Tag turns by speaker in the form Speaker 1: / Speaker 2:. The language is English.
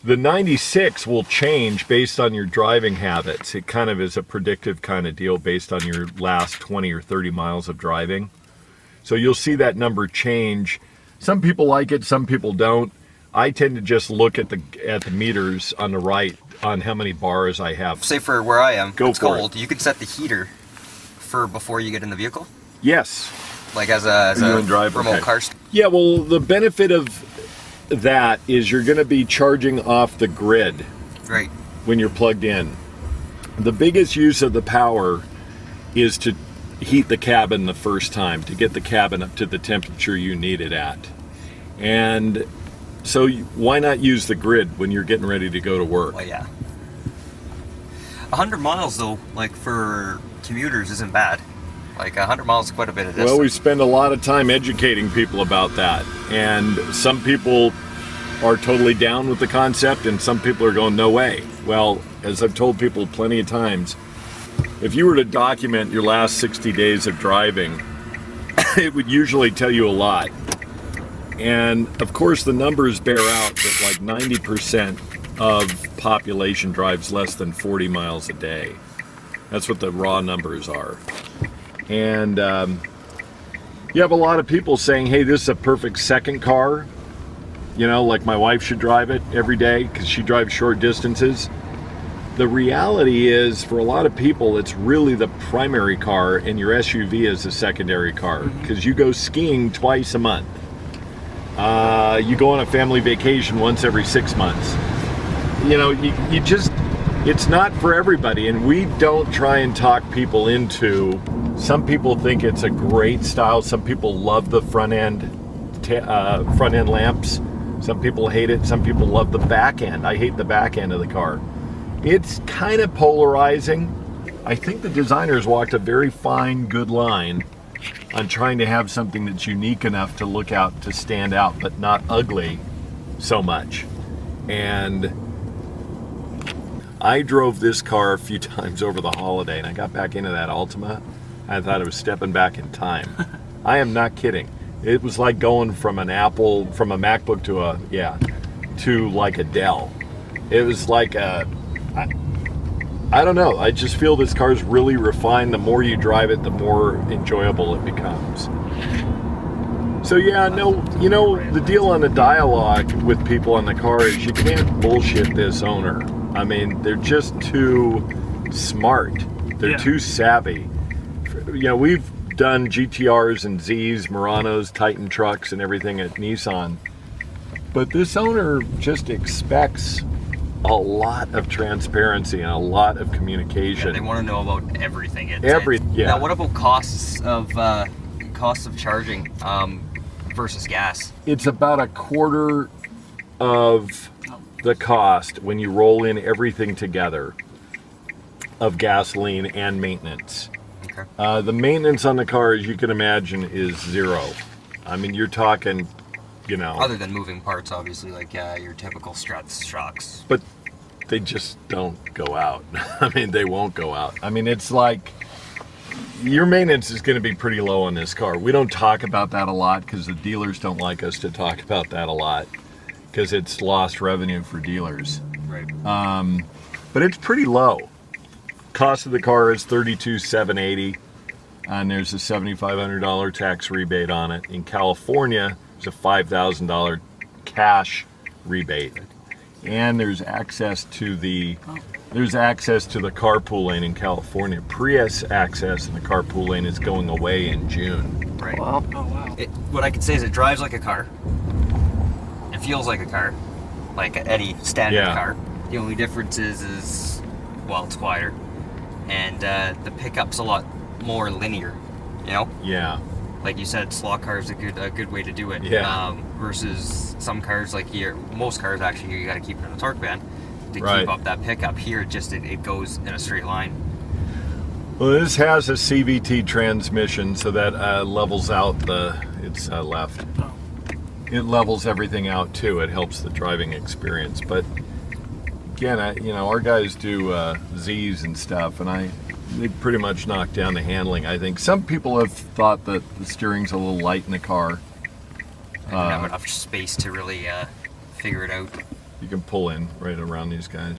Speaker 1: The 96 will change based on your driving habits. It kind of is a predictive kind of deal based on your last 20 or 30 miles of driving. So you'll see that number change. Some people like it, some people don't. I tend to just look at the meters on the right on how many bars I have.
Speaker 2: Say for where I am,
Speaker 1: Go
Speaker 2: it's
Speaker 1: for
Speaker 2: cold. You can set the heater for before you get in the vehicle.
Speaker 1: Yes.
Speaker 2: Like as a remote
Speaker 1: okay.
Speaker 2: car.
Speaker 1: Yeah, well, the benefit of that is you're going to be charging off the grid.
Speaker 2: Right.
Speaker 1: When you're plugged in. The biggest use of the power is to heat the cabin the first time, to get the cabin up to the temperature you need it at. And so why not use the grid when you're getting ready to go to work?
Speaker 2: Well, yeah. 100 miles though, like for commuters, isn't bad. Like 100 miles is quite a bit of distance.
Speaker 1: Well, we spend a lot of time educating people about that. And some people are totally down with the concept and some people are going, no way. Well, as I've told people plenty of times, if you were to document your last 60 days of driving, it would usually tell you a lot. And of course the numbers bear out that like 90% of population drives less than 40 miles a day. That's what the raw numbers are. And you have a lot of people saying, hey, this is a perfect second car. You know, like my wife should drive it every day because she drives short distances. The reality is, for a lot of people, it's really the primary car and your SUV is the secondary car because you go skiing twice a month. You go on a family vacation once every 6 months. You know, you just, it's not for everybody, and we don't try and talk people into. Some people think it's a great style. Some people love the front end lamps. Some people hate it. Some people love the back end. I hate the back end of the car. It's kind of polarizing. I think the designers walked a very fine, good line on trying to have something that's unique enough to look out, to stand out, but not ugly so much. And I drove this car a few times over the holiday, and I got back into that Altima. I thought I was stepping back in time. I am not kidding. It was like going from an Apple, from a MacBook to like a Dell. It was like I don't know. I just feel this car's really refined. The more you drive it, the more enjoyable it becomes. So yeah, no, you know, the deal on the dialogue with people on the car is you can't bullshit this owner. I mean, they're just too smart. They're too savvy. You know, we've done GTRs and Zs, Muranos, Titan trucks and everything at Nissan. But this owner just expects a lot of transparency and a lot of communication.
Speaker 2: Yeah, they want to know about everything.
Speaker 1: Yeah.
Speaker 2: Now, what about costs of charging versus gas?
Speaker 1: It's about a quarter of the cost when you roll in everything together of gasoline and maintenance.
Speaker 2: Okay.
Speaker 1: The maintenance on the car, as you can imagine, is zero. I mean, you're talking, you know...
Speaker 2: Other than moving parts, obviously, like your typical struts, shocks.
Speaker 1: But they just don't go out. I mean, they won't go out. I mean, it's like... Your maintenance is going to be pretty low on this car. We don't talk about that a lot because the dealers don't like us to talk about that a lot because it's lost revenue for dealers.
Speaker 2: Right.
Speaker 1: But it's pretty low. Cost of the car is $32,780, and there's a $7,500 tax rebate on it. In California, it's a $5,000 cash rebate, and there's access to the carpool lane in California. Prius access in the carpool lane is going away in June.
Speaker 2: Right.
Speaker 3: Wow. Oh wow.
Speaker 2: What I can say is it drives like a car. It feels like a car, like any standard car. The only difference is well, it's quieter. And the pickup's a lot more linear, you know?
Speaker 1: Yeah.
Speaker 2: Like you said, slot car's a good way to do it.
Speaker 1: Yeah.
Speaker 2: Versus some cars, like most cars actually, you got to keep it in a torque band to keep up that pickup. Here, it goes in a straight line.
Speaker 1: Well, this has a CVT transmission, so that levels out it's left. It levels everything out too. It helps the driving experience, but. Again, our guys do Zs and stuff, and they pretty much knock down the handling, I think. Some people have thought that the steering's a little light in the car.
Speaker 2: I don't have enough space to really figure it out.
Speaker 1: You can pull in right around these guys.